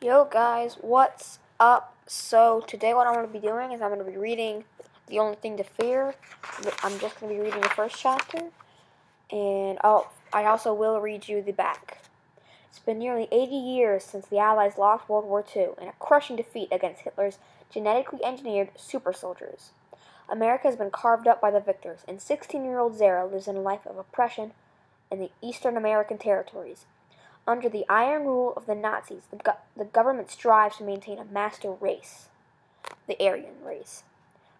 Yo guys, what's up? So today what I'm going to be doing is I'm going to be reading The Only Thing to Fear. I'm just going to be reading the first chapter, and I also will read you the back. It's been nearly 80 years since the Allies lost World War II in a crushing defeat against Hitler's genetically engineered super soldiers. America has been carved up by the victors, and 16-year-old Zara lives in a life of oppression in the Eastern American territories. Under the iron rule of the Nazis, the government strives to maintain a master race, the Aryan race,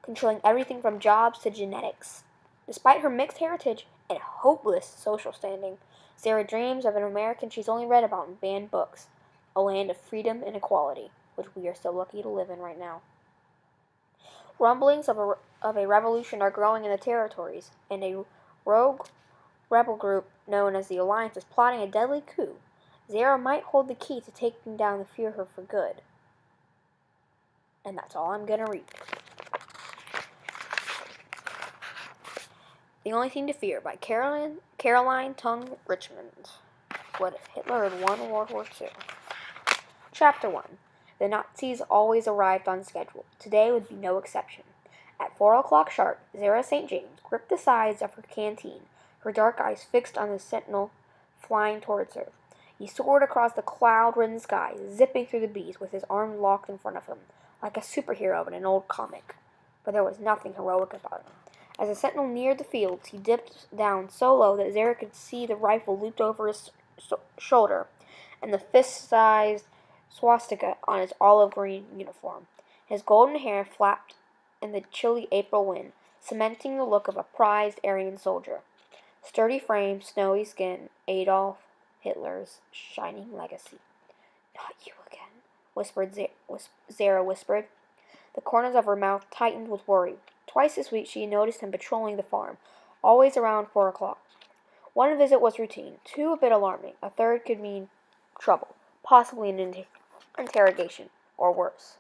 controlling everything from jobs to genetics. Despite her mixed heritage and hopeless social standing, Sarah dreams of an American she's only read about in banned books, a land of freedom and equality, which we are so lucky to live in right now. Rumblings of a revolution are growing in the territories, and a rogue rebel group known as the Alliance is plotting a deadly coup. Zara might hold the key to taking down the Führer for good. And that's all I'm gonna read. The Only Thing to Fear by Caroline Tung Richmond. What if Hitler had won World War II? Chapter 1. The Nazis always arrived on schedule. Today would be no exception. At 4 o'clock sharp, Zara St. James gripped the sides of her canteen, her dark eyes fixed on the sentinel flying towards her. He soared across the cloud-ridden sky, zipping through the bees with his arms locked in front of him, like a superhero in an old comic. But there was nothing heroic about him. As the sentinel neared the fields, he dipped down so low that Zara could see the rifle looped over his shoulder and the fist-sized swastika on his olive-green uniform. His golden hair flapped in the chilly April wind, cementing the look of a prized Aryan soldier. Sturdy frame, snowy skin, Adolf Hitler's shining legacy. Not you again, Zara whispered. The corners of her mouth tightened with worry. Twice this week she had noticed him patrolling the farm, always around 4 o'clock. One visit was routine, two a bit alarming, a third could mean trouble, possibly an interrogation, or worse.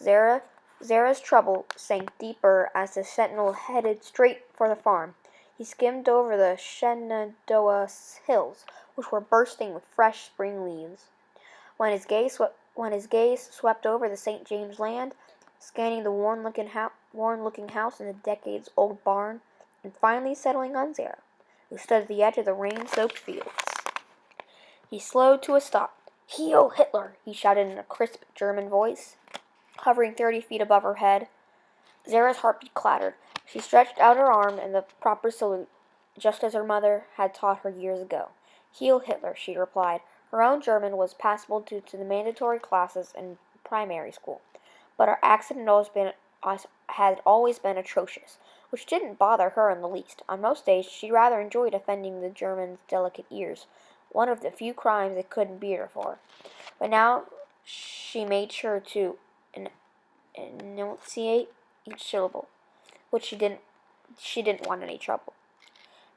Zara's trouble sank deeper as the sentinel headed straight for the farm. He skimmed over the Shenandoah hills, which were bursting with fresh spring leaves. When his gaze swept over the St. James land, scanning the worn-looking house and the decades-old barn, and finally settling on Zara, who stood at the edge of the rain-soaked fields. He slowed to a stop. "Heil Hitler!" he shouted in a crisp German voice, hovering 30 feet above her head. Zara's heartbeat clattered. She stretched out her arm in the proper salute, just as her mother had taught her years ago. "Heil Hitler," she replied. Her own German was passable due to the mandatory classes in primary school, but her accent had always been atrocious, which didn't bother her in the least. On most days, she rather enjoyed offending the Germans' delicate ears, one of the few crimes they couldn't beat her for. But now she made sure to enunciate each syllable, which she didn't want any trouble.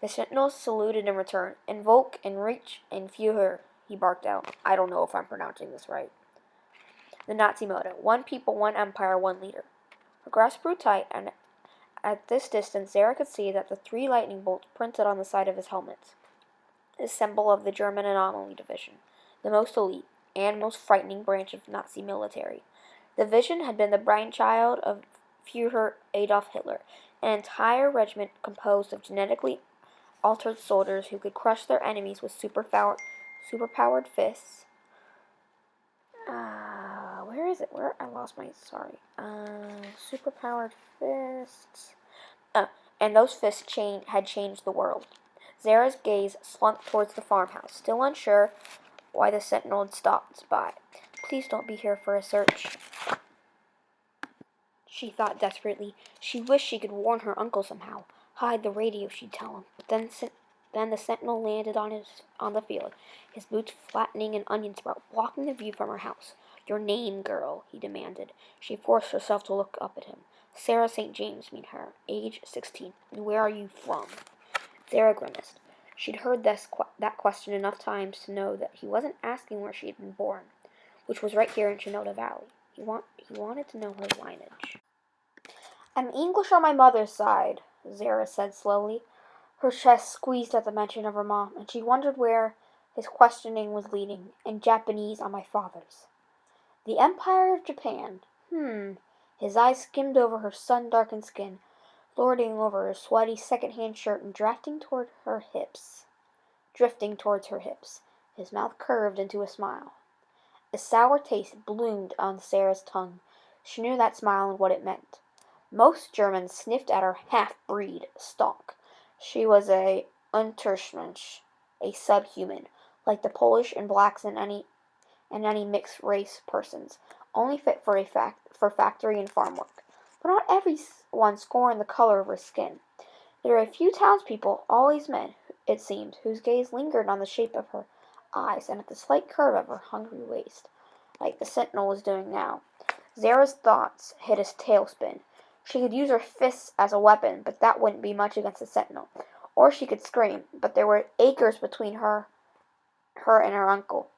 The sentinel saluted in return. "Invoke and reach and Führer," he barked out. I don't know if I'm pronouncing this right. The Nazi motto: one people, one empire, one leader. Her grasp grew tight, and at this distance Zara could see that the 3 lightning bolts printed on the side of his helmet, a symbol of the German Anomaly Division, the most elite and most frightening branch of Nazi military. The division had been the brainchild of Führer Adolf Hitler, an entire regiment composed of genetically altered soldiers who could crush their enemies with superpowered fists. Where is it? I lost my, superpowered fists. And those fists had changed the world. Zara's gaze slunk towards the farmhouse, still unsure why the sentinel had stopped by. "Please don't be here for a search," she thought desperately. She wished she could warn her uncle somehow. Hide the radio, she'd tell him. But then the sentinel landed on the field, his boots flattening an onion sprout, blocking the view from her house. "Your name, girl," he demanded. She forced herself to look up at him. "Sarah St. James, mean her. Age 16. And where are you from?" Zara grimaced. She'd heard that question enough times to know that he wasn't asking where she had been born, which was right here in Shenandoah Valley. He wanted to know her lineage. "I'm English on my mother's side," Zara said slowly. Her chest squeezed at the mention of her mom, and she wondered where his questioning was leading. "And Japanese on my father's." The Empire of Japan. His eyes skimmed over her sun-darkened skin, lording over her sweaty second-hand shirt and drifting towards her hips. His mouth curved into a smile. A sour taste bloomed on Sarah's tongue. She knew that smile and what it meant. Most Germans sniffed at her half-breed stock. She was a Untermensch, a subhuman, like the Polish and blacks and any mixed-race persons, only fit for factory and farm work. But not everyone scorned the color of her skin. There were a few townspeople, always men, it seemed, whose gaze lingered on the shape of her eyes and at the slight curve of her hungry waist, like the sentinel was doing now. Zara's thoughts hit a tailspin. She could use her fists as a weapon, but that wouldn't be much against the sentinel. Or she could scream, but there were acres between her and her uncle.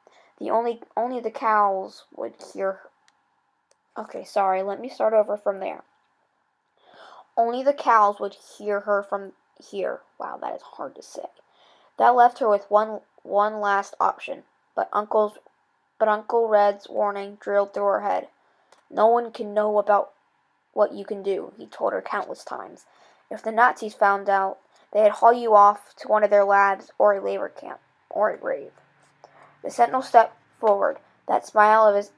Only the cows would hear her. Okay, sorry, let me start over from there. Only the cows would hear her from here. Wow, that is hard to say. That left her with one last option, but Uncle Red's warning drilled through her head. No one can know about what you can do, he told her countless times. If the Nazis found out, they'd haul you off to one of their labs or a labor camp or a grave. The sentinel stepped forward, that smile of his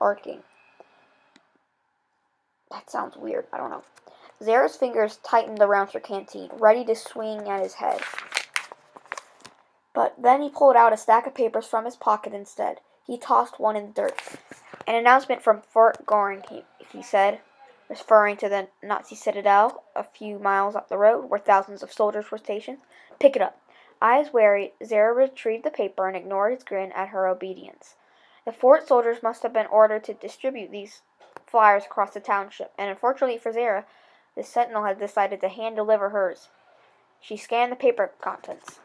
arcing. That sounds weird, I don't know. Zara's fingers tightened around her canteen, ready to swing at his head. But then he pulled out a stack of papers from his pocket instead. He tossed one in the dirt. An announcement from Fort Goring, he said, referring to the Nazi citadel a few miles up the road, where thousands of soldiers were stationed. Pick it up. Eyes wary, Zara retrieved the paper and ignored his grin at her obedience. The fort soldiers must have been ordered to distribute these flyers across the township, and unfortunately for Zara, the sentinel had decided to hand-deliver hers. She scanned the paper contents.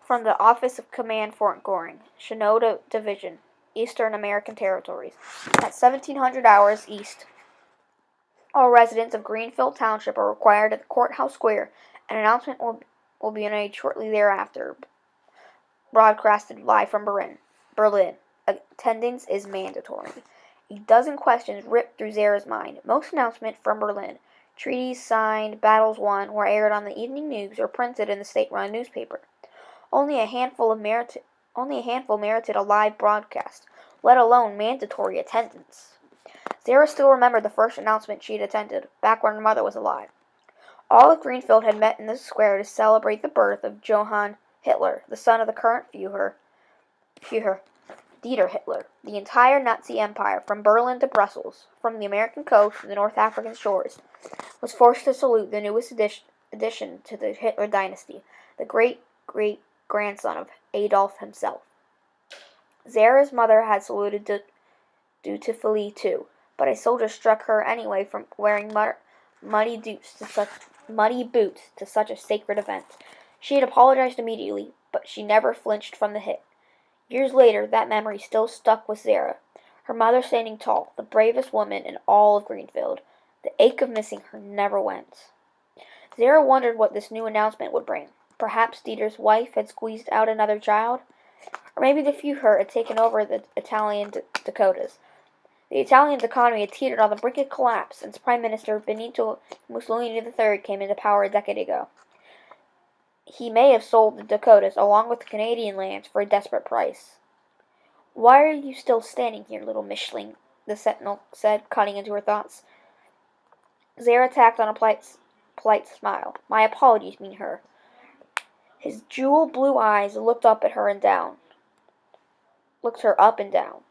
From the Office of Command Fort Goring, Shinoda Division, Eastern American Territories. At 1700 hours east, all residents of Greenfield Township are required at the courthouse square. An announcement will be made shortly thereafter, broadcasted live from Berlin. Attendance is mandatory. A dozen questions ripped through Zara's mind. Most announcements from Berlin, treaties signed, battles won, were aired on the evening news or printed in the state-run newspaper. Only a handful merited a live broadcast, let alone mandatory attendance. Zara still remembered the first announcement she'd attended, back when her mother was alive. All of Greenfield had met in the square to celebrate the birth of Johann Hitler, the son of the current Führer, Dieter Hitler. The entire Nazi Empire, from Berlin to Brussels, from the American coast to the North African shores, was forced to salute the newest addition to the Hitler dynasty, the great-great-grandson of Adolf himself. Zara's mother had saluted dutifully too, but a soldier struck her anyway from wearing muddy boots to such a sacred event. She had apologized immediately, but she never flinched from the hit. Years later, that memory still stuck with Zara. Her mother standing tall, the bravest woman in all of Greenfield. The ache of missing her never went. Zara wondered what this new announcement would bring. Perhaps Dieter's wife had squeezed out another child? Or maybe the Führer had taken over the Italian Dakotas. The Italian economy had teetered on the brink of collapse since Prime Minister Benito Mussolini III came into power a decade ago. He may have sold the Dakotas, along with the Canadian lands, for a desperate price. "Why are you still standing here, little Mischling?" the sentinel said, cutting into her thoughts. Zara tacked on a polite smile. "My apologies mean her." His jewel-blue eyes looked her up and down.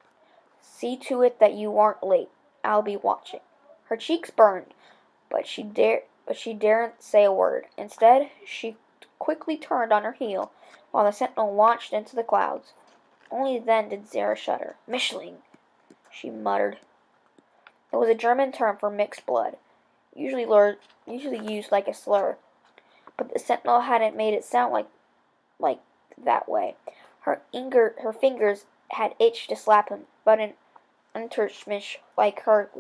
"See to it that you aren't late. I'll be watching." Her cheeks burned, but she daren't say a word. Instead, she quickly turned on her heel, while the sentinel launched into the clouds. Only then did Zara shudder. "Mischling," she muttered. It was a German term for mixed blood, usually used like a slur, but the sentinel hadn't made it sound like that way. Her fingers had itched to slap him, but an Untermensch like her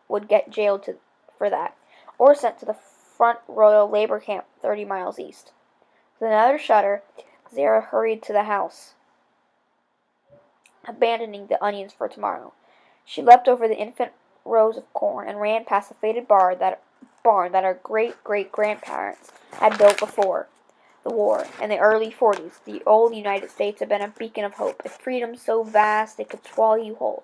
would get jailed for that, or sent to the Front Royal Labor Camp 30 miles east. With another shudder, Zara hurried to the house. abandoning the onions for tomorrow. She leapt over the infant rows of corn and ran past the faded barn that her great-great-grandparents had built before the war. In the early 40s, the old United States had been a beacon of hope, a freedom so vast it could swallow you whole.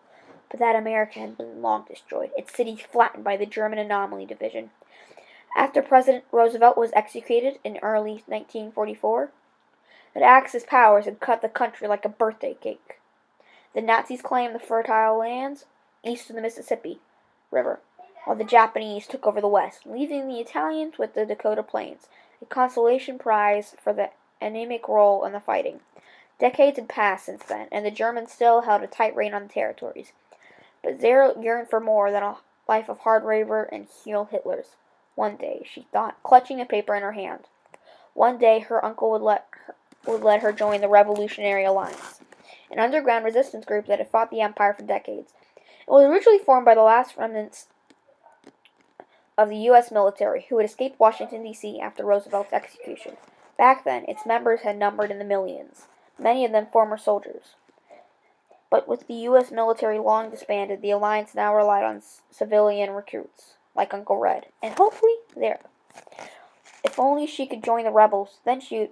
But that America had been long destroyed, its cities flattened by the German anomaly division. After President Roosevelt was executed in early 1944, the Axis powers had cut the country like a birthday cake. The Nazis claimed the fertile lands east of the Mississippi River, while the Japanese took over the west, leaving the Italians with the Dakota Plains, a consolation prize for the anemic role in the fighting. Decades had passed since then, and the Germans still held a tight rein on the territories. But Zara yearned for more than a life of hard labor and Heil Hitler's. One day, she thought, clutching a paper in her hand. One day, her uncle would let her join the Revolutionary Alliance, an underground resistance group that had fought the Empire for decades. It was originally formed by the last remnants of the U.S. military who had escaped Washington, D.C. after Roosevelt's execution. Back then, its members had numbered in the millions, many of them former soldiers. But with the U.S. military long disbanded, the Alliance now relied on civilian recruits, like Uncle Red, and hopefully Zara. If only she could join the rebels, then she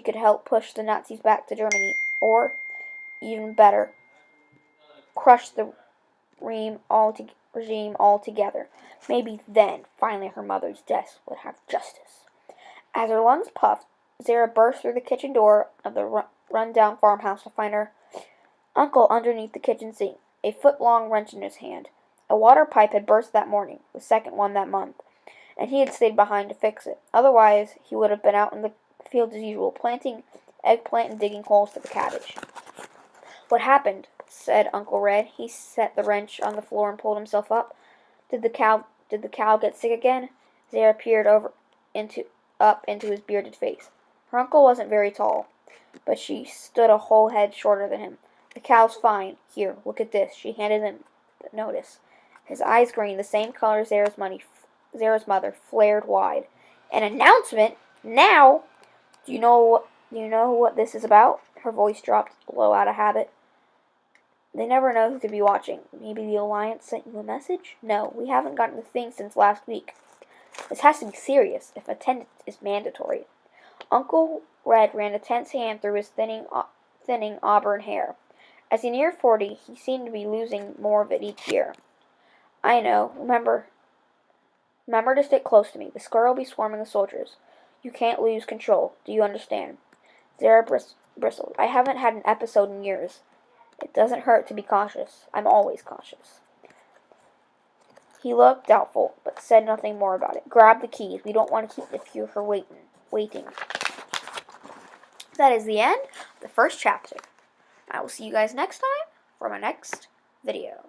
could help push the Nazis back to Germany, or, even better, crush the regime altogether. Maybe then, finally, her mother's death would have justice. As her lungs puffed, Zara burst through the kitchen door of the run-down farmhouse to find her uncle underneath the kitchen sink, a foot-long wrench in his hand. A water pipe had burst that morning, the second one that month, and he had stayed behind to fix it. Otherwise, he would have been out in the field as usual, planting eggplant and digging holes for the cabbage. "What happened?" said Uncle Red. He set the wrench on the floor and pulled himself up. Did the cow get sick again?" Zara peered up into his bearded face. Her uncle wasn't very tall, but she stood a whole head shorter than him. "The cow's fine. Here, look at this." She handed him the notice. His eyes green, the same color Zara's mother, flared wide. "An announcement? Now? Do you know what this is about?" Her voice dropped low out of habit. "They never know who could be watching. Maybe the Alliance sent you a message?" "No, we haven't gotten the thing since last week. This has to be serious, if attendance is mandatory." Uncle Red ran a tense hand through his thinning auburn hair. As he neared 40, he seemed to be losing more of it each year. "I know. Remember to stick close to me. The square will be swarming with soldiers. You can't lose control. Do you understand?" Zara bristled. "I haven't had an episode in years." "It doesn't hurt to be cautious. I'm always cautious." He looked doubtful, but said nothing more about it. "Grab the keys. We don't want to keep the Fuhrer waiting. That is the end of the first chapter. I will see you guys next time for my next video.